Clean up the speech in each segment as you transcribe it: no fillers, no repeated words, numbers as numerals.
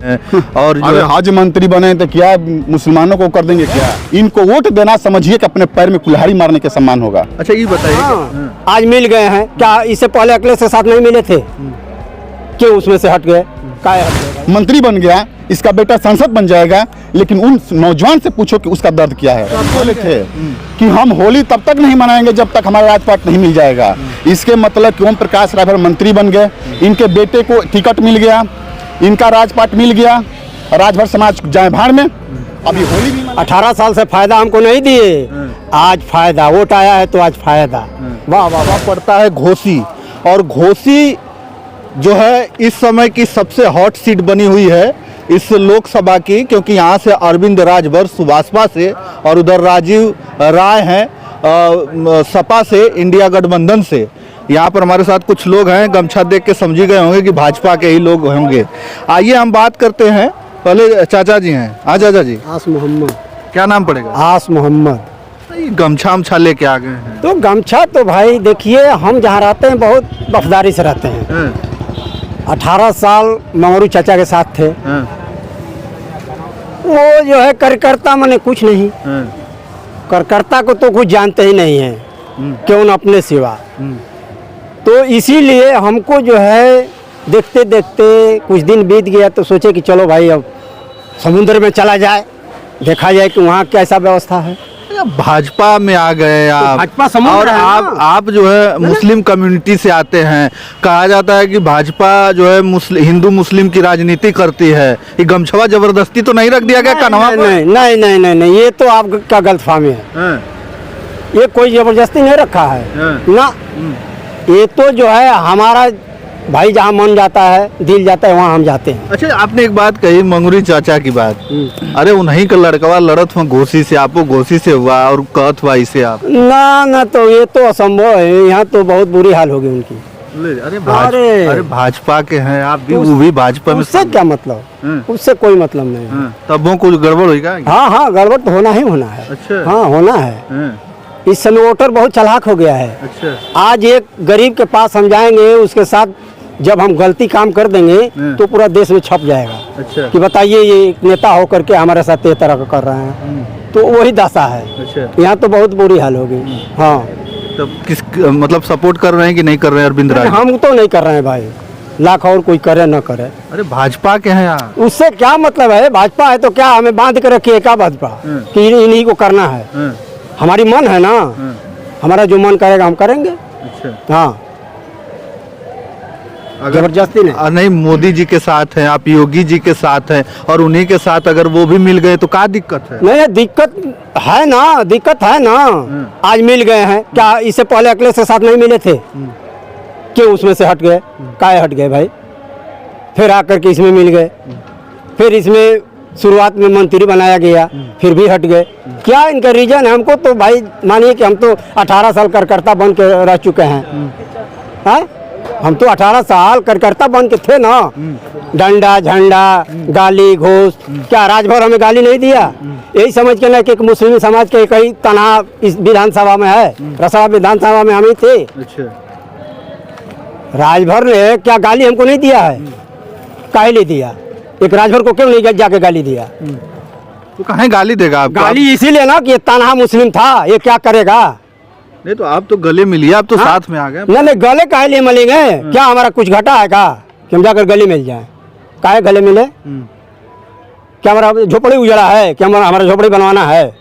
और अरे हज मंत्री बने तो क्या मुसलमानों को कर देंगे क्या? इनको वोट देना समझिए कि अपने पैर में कुल्हाड़ी मारने के समान होगा। अच्छा ये बताइए आज मिल गए हैं क्या? इससे पहले अखिलेश के साथ नहीं मिले थे? क्यों उसमें से हट गए? काय हट गए? मंत्री बन गया, इसका बेटा सांसद बन जाएगा, लेकिन उन नौजवान से पूछो कि उसका दर्द क्या है। बोले थे कि हम होली तब तक नहीं मनाएंगे जब तक हमारा राजपाट नहीं मिल जाएगा। इसके मतलब कि ओम प्रकाश राजभर मंत्री बन गए, इनके बेटे को टिकट मिल गया, इनका राजपाट मिल गया, राजभर समाज जाए भाड़ में। अभी होली भी 18 साल से फायदा हमको नहीं दिए, आज फायदा, वोट आया है तो आज फायदा। वाह वाह वाह। पड़ता है घोसी, और घोसी जो है इस समय की सबसे हॉट सीट बनी हुई है इस लोकसभा की, क्योंकि यहाँ से अरविंद राजभर सुभाषपा से और उधर राजीव राय हैं सपा से, इंडिया गठबंधन से। यहाँ पर हमारे साथ कुछ लोग हैं, गमछा देख के समझ गए होंगे कि भाजपा के ही लोग होंगे। आइए हम बात करते हैं, पहले चाचा जी हैं। हाँ चाचा जी, आस मोहम्मद। क्या नाम पड़ेगा? आस मोहम्मद। गमछा उमछा लेके आ गए हैं। तो गमछा तो भाई देखिए, हम जहाँ रहते हैं बहुत वफादारी से रहते हैं। 18 साल मंगरू चाचा के साथ थे। वो जो है कार्यकर्ता माने कुछ नहीं, कार्यकर्ता को तो कुछ जानते ही नहीं है, क्यों न अपने सिवा। तो इसीलिए हमको जो है देखते देखते कुछ दिन बीत गया तो सोचे कि चलो भाई अब समुद्र में चला जाए, देखा जाए कि वहाँ कैसा व्यवस्था है। भाजपा में आ गए आप, भाजपा समुद्र और है आप जो है मुस्लिम कम्युनिटी से आते हैं। कहा जाता है कि भाजपा जो है हिंदू मुस्लिम की राजनीति करती है। ये गमछवा जबरदस्ती तो नहीं रख दिया गया कन्हवा पर? नहीं नहीं नहीं नहीं नहीं, ये तो आपका गलतफहमी है। ये कोई जबरदस्ती नहीं रखा है ना, ये तो जो है हमारा भाई जहाँ मन जाता है, दिल जाता है, वहाँ हम जाते हैं। अच्छा, आपने एक बात कही मंगूरी चाचा की बात, अरे उन्हीं का लड़कवा लड़त हुआ घोसी से, आपको घोसी से हुआ और कहत हुआ इसे आप ना, तो ये तो असंभव है। यहाँ तो बहुत बुरी हाल होगी उनकी। अरे भाजपा के हैं आप भी, वो भी भाजपा में। उससे क्या मतलब? उससे कोई मतलब नहीं है। तब वो कुछ गड़बड़ होगा? हाँ, गड़बड़ तो होना ही होना है। अच्छा। हाँ, होना है। इस समय वोटर बहुत चालाक हो गया है। अच्छा। आज एक गरीब के पास हम जाएंगे, उसके साथ जब हम गलती काम कर देंगे तो पूरा देश में छप जाएगा। अच्छा। कि बताइए ये नेता होकर के हमारे साथ ये तरह का कर रहे हैं, तो वही दशा है। अच्छा। यहाँ तो बहुत बुरी हाल होगी। हाँ, तब किस मतलब सपोर्ट कर रहे हैं कि नहीं कर रहे हैं अरविंद राज? हम तो नहीं कर रहे हैं भाई, लाख और कोई करे ना करे। अरे भाजपा के हैं आप, उससे क्या मतलब है? भाजपा है तो क्या हमें बांध के रखिए क्या भाजपा कि इन्हीं को करना है? हमारी मन है ना, हमारा जो मन करेगा हम करेंगे। अच्छा। हाँ, जबरदस्ती नहीं। मोदी जी के साथ हैं आप, योगी जी के साथ हैं, और उन्हीं के साथ अगर वो भी मिल गए तो क्या दिक्कत है? नहीं, दिक्कत है ना, दिक्कत है ना। आज मिल गए हैं क्या? इससे पहले अखिलेश के साथ नहीं मिले थे? क्यों उसमें से हट गए? काय हट गए भाई? फिर आकर के इसमें मिल गए, फिर इसमें शुरुआत में मंत्री बनाया गया, फिर भी हट गए। क्या इनका रीजन है? हमको तो भाई मानिए कि हम तो 18 साल कार्यकर्ता बन के रह चुके हैं। हम तो 18 साल कार्यकर्ता बन के थे ना। डंडा झंडा गाली घूस, क्या राजभर हमें गाली नहीं दिया? यही समझ के ना कि मुस्लिम समाज के कई तनाव इस विधानसभा में है, रसड़ा विधानसभा में हम ही थे। अच्छा। राजभर ने क्या गाली हमको नहीं दिया है? काहे नहीं दिया? एक राजभर को क्यों नहीं जाके गाली दिया? तो कहाँ गाली देगा आपको? गाली इसीलिए ना कि ये तनहा मुस्लिम था, ये क्या करेगा? नहीं तो आप तो गले मिलिए, आप तो साथ में आ गए। नहीं, गले काहे लिए मिलेंगे? क्या हमारा कुछ घटा है का कि हम जाकर गले मिल जाए? काहे गले मिले? क्या हमारा झोपड़ी उजड़ा है? क्या हमारा झोपड़ी बनवाना है?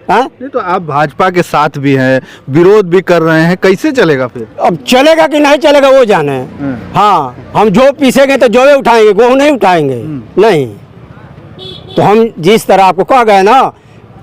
नहीं तो आप भाजपा के साथ भी हैं, विरोध भी कर रहे हैं, कैसे चलेगा फिर? अब चलेगा कि नहीं चलेगा वो जाने। हाँ, हम जो पीसेंगे तो जोवे उठाएंगे, गेहूँ नहीं उठाएंगे। नहीं तो हम जिस तरह आपको कह गए ना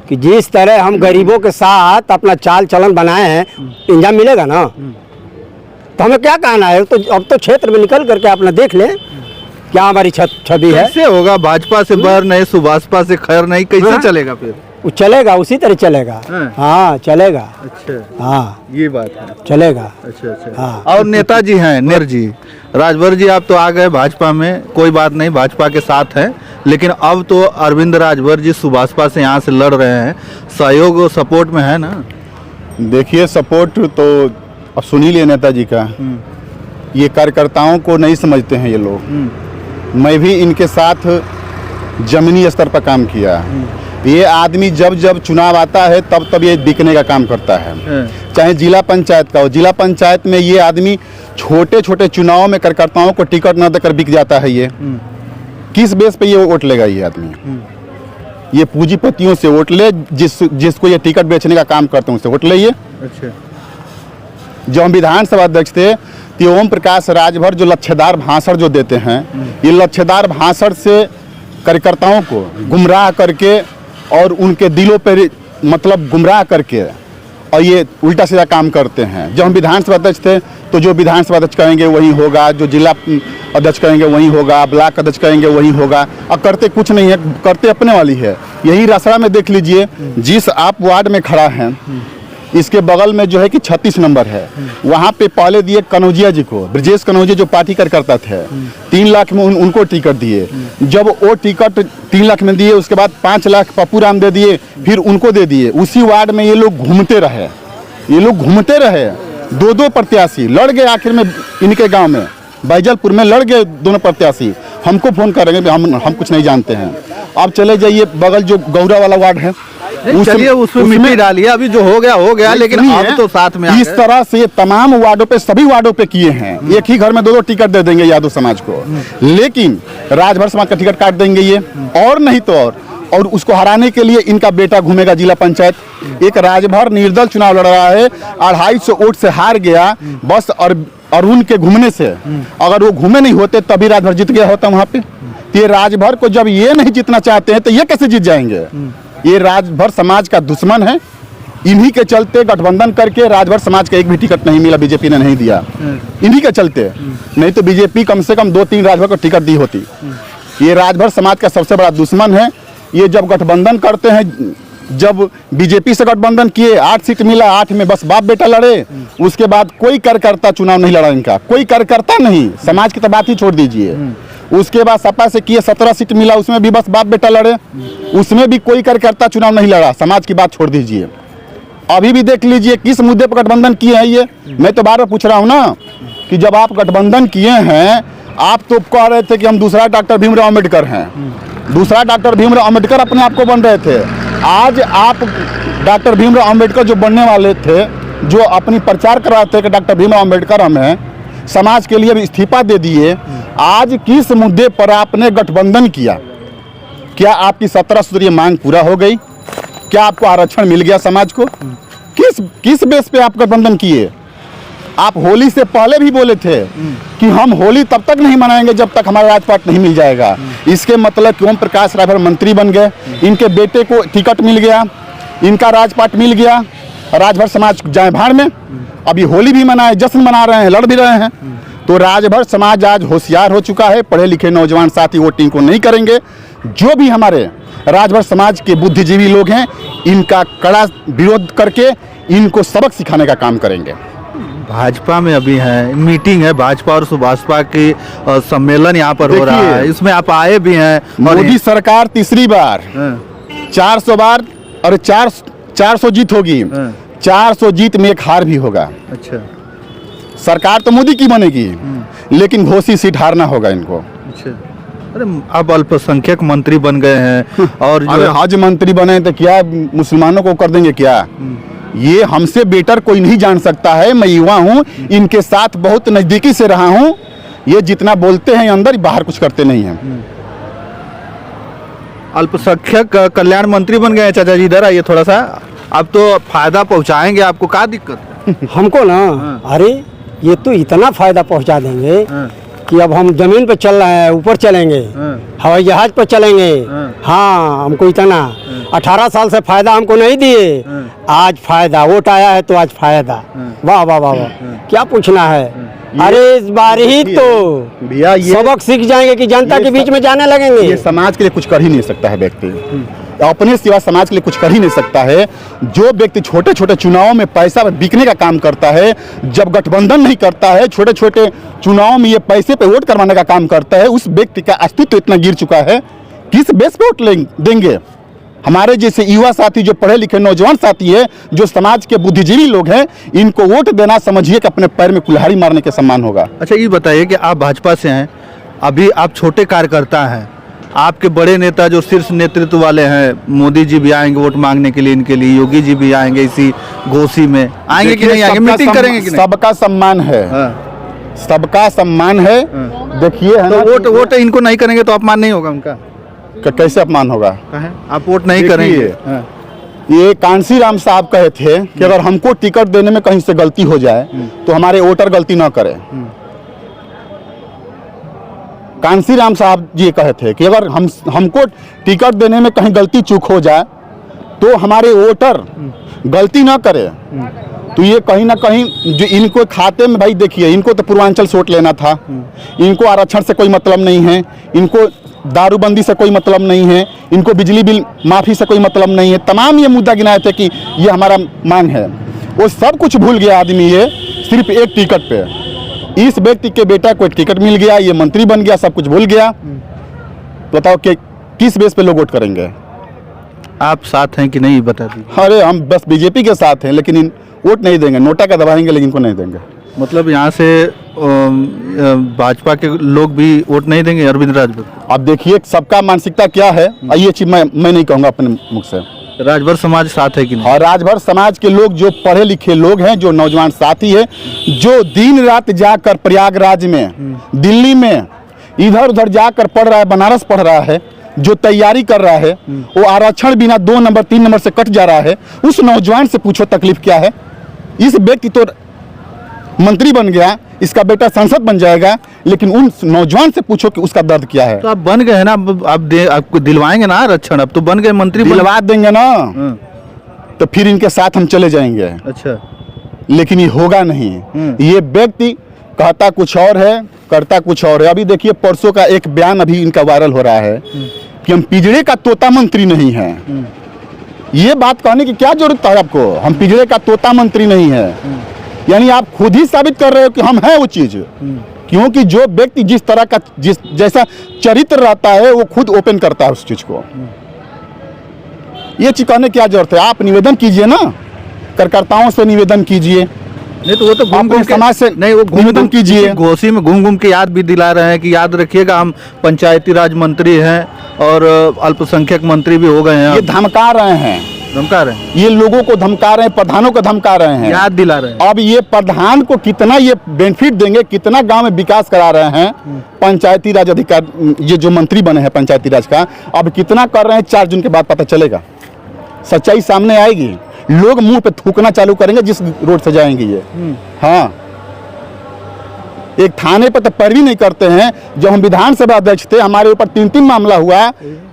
कि जिस तरह हम गरीबों के साथ अपना चाल चलन बनाए हैं, इंजाम मिलेगा ना। तो हमें क्या कहना है? तो अब तो क्षेत्र में निकल करके अपना देख ले क्या हमारी छवि है। कैसे होगा? भाजपा से बर नहीं, सुभाषपा से खैर नहीं, कैसे चलेगा फिर? वो चलेगा, उसी तरह चलेगा। हाँ, चलेगा। अच्छा। हाँ, ये बात है। चलेगा। अच्छा। हाँ। और नेताजी हैं नेर जी, राजभर जी, आप तो आ गए भाजपा में, कोई बात नहीं, भाजपा के साथ हैं, लेकिन अब तो अरविंद राजभर जी सुभाषपा से यहाँ से लड़ रहे हैं, सहयोग सपोर्ट में है ना? देखिए, सपोर्ट तो अब सुन ही लिया नेताजी का। ये कार्यकर्ताओं को नहीं समझते हैं ये लोग। मैं भी इनके साथ जमीनी स्तर पर काम किया। ये आदमी जब जब चुनाव आता है तब तब ये बिकने का काम करता है, चाहे जिला पंचायत का हो। जिला पंचायत में ये आदमी छोटे छोटे चुनावों में कार्यकर्ताओं को टिकट न देकर बिक जाता है। ये किस बेस पे ये वोट लेगा? ये आदमी ये पूंजीपतियों से वोट ले, जिसको ये टिकट बेचने का काम करते हैं उससे वोट ले। ये अच्छा, जो हम विधानसभा अध्यक्ष थे तो ओम प्रकाश राजभर जो लच्छेदार भाषण जो देते हैं, ये लच्छेदार भाषण से कार्यकर्ताओं को गुमराह करके और उनके दिलों पर मतलब गुमराह करके और ये उल्टा सीधा काम करते हैं। जब हम विधानसभा अध्यक्ष थे तो जो विधानसभा अध्यक्ष कहेंगे वही होगा, जो जिला अध्यक्ष कहेंगे वही होगा, ब्लॉक अध्यक्ष कहेंगे वही होगा, और करते कुछ नहीं है, करते अपने वाली है। यही रसड़ा में देख लीजिए, जिस आप वार्ड में खड़ा हैं इसके बगल में जो है कि 36 नंबर है, वहाँ पे पहले दिए कनौजिया जी को, ब्रजेश कनौजिया जो पार्टी कार्यकर्ता थे, 3 लाख में उनको टिकट दिए। जब वो टिकट 3 लाख में दिए उसके बाद 5 लाख पप्पू राम दे दिए, फिर उनको दे दिए। उसी वार्ड में ये लोग घूमते रहे, दो प्रत्याशी लड़ गए आखिर में इनके गाँव में, बैजलपुर में लड़ गए दोनों प्रत्याशी। हमको फोन करेंगे हम कुछ नहीं जानते हैं। अब चले जाइए बगल जो गौरा वाला वार्ड है, चलिए उसमें मिट्टी डालिए, अभी जो हो गया, लेकिन अब तो साथ में इस तरह से ये तमाम वार्डों पे, सभी वार्डों पे किए हैं। एक ही घर में 2-2 टिकट दे देंगे यादव समाज को, लेकिन राजभर समाज का टिकट काट देंगे ये, और नहीं तो और उसको हराने के लिए इनका बेटा घूमेगा जिला पंचायत। एक राजभर निर्दल चुनाव लड़ रहा है, 250 वोट से हार गया बस, और अरुण के घूमने से। अगर वो घूमे नहीं होते तभी राजभर जीत गया होता वहां पे। ये राजभर को जब ये नहीं जीतना चाहते हैं तो ये कैसे जीत जाएंगे? ये राजभर समाज का दुश्मन है। इन्हीं के चलते गठबंधन करके राजभर समाज का एक भी टिकट नहीं मिला, बीजेपी ने नहीं दिया, इन्हीं के चलते। नहीं तो बीजेपी कम से कम 2-3 राजभर को टिकट दी होती। ये राजभर समाज का सबसे बड़ा दुश्मन है। ये जब गठबंधन करते हैं, जब बीजेपी से गठबंधन किए, 8 सीट मिला, 8 में बस बाप बेटा लड़े। उसके बाद कोई कार्यकर्ता चुनाव नहीं लड़ा, इनका कोई कार्यकर्ता नहीं, समाज की तो बात ही छोड़ दीजिए। उसके बाद सपा से किए, 17 सीट मिला, उसमें भी बस बाप बेटा लड़े, उसमें भी कोई कार्यकर्ता चुनाव नहीं लड़ा, समाज की बात छोड़ दीजिए। अभी भी देख लीजिए किस मुद्दे पर गठबंधन किए हैं ये। मैं तो बार बार पूछ रहा हूँ ना कि जब आप गठबंधन किए हैं, आप तो कह रहे थे कि हम दूसरा डॉक्टर भीमराव अम्बेडकर हैं, दूसरा डॉक्टर भीमराव अम्बेडकर अपने आप को बन रहे थे। आज आप डॉक्टर भीमराव अम्बेडकर जो बनने वाले थे, जो अपनी प्रचार कर रहे थे कि डॉक्टर भीमराव अम्बेडकर हम हैं, समाज के लिए भी इस्तीफा दे दिए। आज किस मुद्दे पर आपने गठबंधन किया? क्या आपकी 17 सूत्रीय मांग पूरा हो गई? क्या आपको आरक्षण मिल गया समाज को? किस बेस पे आप गठबंधन किए? आप होली से पहले भी बोले थे कि हम होली तब तक नहीं मनाएंगे जब तक हमारा राजपाट नहीं मिल जाएगा। इसके मतलब कि ओम प्रकाश राजभर मंत्री बन गए, इनके बेटे को टिकट मिल गया, इनका राजपाट मिल गया, राजभर समाज जाए भाड़ में। अभी होली भी मनाए, जश्न मना रहे हैं, लड़ भी रहे हैं। तो राजभर समाज आज होशियार हो चुका है। पढ़े लिखे नौजवान साथी वोटिंग को नहीं करेंगे। जो भी हमारे राजभर समाज के बुद्धिजीवी लोग हैं, इनका कड़ा विरोध करके इनको सबक सिखाने का काम करेंगे। भाजपा में अभी है मीटिंग है, भाजपा और सुभाषपा की सम्मेलन यहाँ पर हो रहा है, इसमें आप आए भी हैं। मोदी सरकार तीसरी बार 400 बार और 400 जीत होगी, 400 जीत में एक हार भी होगा। अच्छा, सरकार तो मोदी की बनेगी, लेकिन घोसी सीट हारना होगा इनको। अच्छा, अरे अब अल्पसंख्यक मंत्री बन गए हैं और जो हज मंत्री बने तो क्या मुसलमानों को कर देंगे क्या? ये हमसे बेटर कोई नहीं जान सकता है। मैं युवा हूँ, इनके साथ बहुत नजदीकी से रहा हूँ। ये जितना बोलते हैं अंदर, बाहर कुछ करते नहीं हैं। अल्पसंख्यक कल्याण मंत्री बन गए। चाचा जी इधर आइए थोड़ा सा, अब तो फायदा पहुंचाएंगे आपको, क्या दिक्कत? हमको ना, अरे ये तो इतना फायदा पहुंचा देंगे कि अब हम जमीन पे चल रहे हैं, ऊपर चलेंगे, हवाई जहाज पर चलेंगे। हाँ, हमको इतना 18 साल से फायदा हमको नहीं दिए, आज फायदा, वोट आया है तो आज फायदा। वाह वाह वाह वाह, क्या पूछना है। अरे इस बार ही तो भैया ये सबक सीख जाएंगे कि जनता के बीच में जाने लगेंगे। ये समाज के लिए कुछ कर ही नहीं सकता है व्यक्ति, अपने सिवा समाज के लिए कुछ कर ही नहीं सकता है। जो व्यक्ति छोटे छोटे चुनावों में पैसा बिकने का काम करता है, जब गठबंधन नहीं करता है, छोटे छोटे चुनावों में ये पैसे पे वोट करवाने का काम करता है, उस व्यक्ति का अस्तित्व इतना गिर चुका है, किस बेस पे वोट देंगे? हमारे जैसे युवा साथी, जो पढ़े लिखे नौजवान साथी है, जो समाज के बुद्धिजीवी लोग हैं, इनको वोट देना समझिए कि अपने पैर में कुल्हाड़ी मारने के समान होगा। अच्छा, ये बताइए कि आप भाजपा से हैं, अभी आप छोटे कार्यकर्ता हैं, आपके बड़े नेता जो शीर्ष नेतृत्व वाले हैं, मोदी जी भी आएंगे वोट मांगने के लिए इनके लिए, योगी जी भी आएंगे इसी घोसी में, आएंगे कि नहीं आएंगे, मीटिंग करेंगे कि नहीं? सबका सम्मान है, सबका सम्मान है। देखिए है तो ना, वोट इनको नहीं करेंगे तो अपमान नहीं होगा उनका? कैसे अपमान होगा? आप वोट नहीं करेंगे? ये कांसी राम साहब कहे थे कि अगर हमको टिकट देने में कहीं से गलती हो जाए तो हमारे वोटर गलती ना करें। कांसी राम साहब जी कहे थे कि अगर हमको टिकट देने में कहीं गलती चूक हो जाए तो हमारे वोटर गलती ना करे। तो ये कहीं ना कहीं जो इनको खाते में, भाई देखिए, इनको तो पूर्वांचल से वोट लेना था, इनको आरक्षण से कोई मतलब नहीं है, इनको दारूबंदी से कोई मतलब नहीं है, इनको बिजली बिल माफ़ी से कोई मतलब नहीं है। तमाम ये मुद्दा गिनाए थे कि ये हमारा मांग है, वो सब कुछ भूल गया आदमी। ये सिर्फ एक टिकट पे, इस व्यक्ति के बेटा को एक टिकट मिल गया, ये मंत्री बन गया, सब कुछ भूल गया। बताओ कि किस बेस पे लोग वोट करेंगे? आप साथ हैं कि नहीं बता दीजिए। अरे हम बस बीजेपी के साथ हैं, लेकिन इन वोट नहीं देंगे, नोटा का दबाएंगे लेकिन इनको नहीं देंगे। मतलब यहाँ से भाजपा के लोग भी वोट नहीं देंगे अरविंद राजभर? अब देखिए सबका मानसिकता क्या है, ये चीज मैं नहीं कहूँगा अपने मुख से। राजभर समाज साथ है कि नहीं? और राजभर समाज के लोग, जो पढ़े लिखे लोग हैं, जो नौजवान साथी है, जो दिन रात जाकर प्रयागराज में, दिल्ली में, इधर उधर जाकर पढ़ रहा है, बनारस पढ़ रहा है, जो तैयारी कर रहा है, वो आरक्षण बिना 2 नंबर 3 नंबर से कट जा रहा है। उस नौजवान से पूछो तकलीफ क्या है। इस व्यक्ति तो मंत्री बन गया, इसका बेटा सांसद बन जाएगा, लेकिन उन नौजवान से पूछो कि उसका दर्द क्या है। तो आप बन गए ना, आपको दिलवाएंगे ना आरक्षण, अब तो बन गए मंत्री, दिलवा देंगे ना, तो फिर इनके साथ हम चले जाएंगे। अच्छा, लेकिन ये होगा नहीं। ये व्यक्ति कहता कुछ और है, करता कुछ और है। अभी देखिए परसों का एक बयान अभी इनका वायरल हो रहा है कि हम पिंजड़े का तोता मंत्री नहीं है। ये बात कहने की क्या जरूरत है आपको? हम पिंजड़े का तोता मंत्री नहीं है, यानी आप खुद ही साबित कर रहे हो कि हम हैं वो चीज। क्योंकि जो व्यक्ति जिस तरह का जैसा चरित्र रहता है वो खुद ओपन करता है उस चीज को। ये चीज कहने की क्या जरूरत है? आप निवेदन कीजिए ना, कार्यकर्ताओं से निवेदन कीजिए। नहीं तो वो तो घूम समाज से नहीं, वो निवेदन कीजिए। घोसी में घूम घूम के याद भी दिला रहे हैं कि याद रखिएगा हम पंचायती राज मंत्री हैं और अल्पसंख्यक मंत्री भी हो गए हैं। ये धमका रहे हैं, धमका रहे हैं, ये लोगों को धमका रहे हैं, प्रधानों को धमका रहे हैं, याद दिला रहे हैं। अब ये प्रधान को कितना ये बेनिफिट देंगे, कितना गांव में विकास करा रहे हैं। पंचायती राज अधिकारी, ये जो मंत्री बने हैं पंचायती राज का, अब कितना कर रहे हैं 4 जून के बाद पता चलेगा, सच्चाई सामने आएगी। लोग मुंह पे थूकना चालू करेंगे जिस रोड से जाएंगे ये। हाँ, एक थाने पर तो पैरवी नहीं करते हैं। जब हम विधानसभा अध्यक्ष थे, हमारे ऊपर 3 मामला हुआ,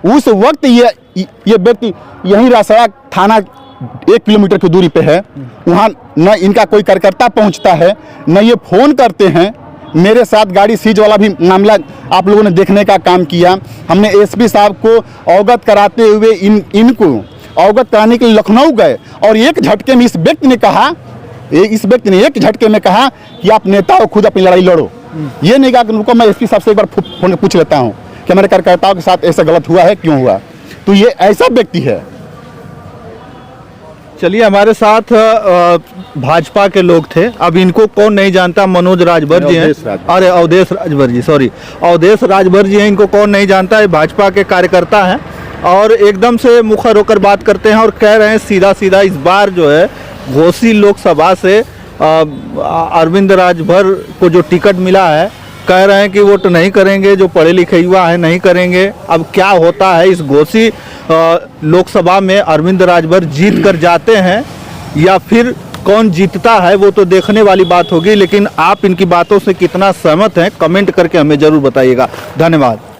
उस वक्त ये व्यक्ति यहीं रासड़ा थाना 1 किलोमीटर की दूरी पे है, वहाँ न इनका कोई कार्यकर्ता पहुँचता है, न ये फोन करते हैं। मेरे साथ गाड़ी सीज वाला भी मामला आप लोगों ने देखने का काम किया। हमने एसपी साहब को अवगत कराते हुए इनको अवगत कराने के लिए लखनऊ गए, और एक झटके में इस व्यक्ति ने एक झटके में कहा कि आप नेता हो, खुद अपनी लड़ाई लड़ो। ये नहीं कहा कि रुको मैं एसपी साहब से एक बार फोन पूछ लेता हूँ कि हमारे कार्यकर्ताओं के साथ ऐसा गलत हुआ है, क्यों हुआ। तो ये ऐसा व्यक्ति है। चलिए, हमारे साथ भाजपा के लोग थे, अब इनको कौन नहीं जानता, मनोज राजभर जी हैं, अरे अवधेश राजभर जी, सॉरी, अवधेश राजभर जी हैं, इनको कौन नहीं जानता है, भाजपा के कार्यकर्ता हैं और एकदम से मुखर होकर बात करते हैं और कह रहे हैं सीधा सीधा इस बार जो है घोसी लोकसभा से अरविंद राजभर को जो टिकट मिला है, कह रहे हैं कि वोट नहीं करेंगे, जो पढ़े लिखे युवा है नहीं करेंगे। अब क्या होता है इस घोसी लोकसभा में, अरविंद राजभर जीत कर जाते हैं या फिर कौन जीतता है, वो तो देखने वाली बात होगी। लेकिन आप इनकी बातों से कितना सहमत हैं, कमेंट करके हमें ज़रूर बताइएगा। धन्यवाद।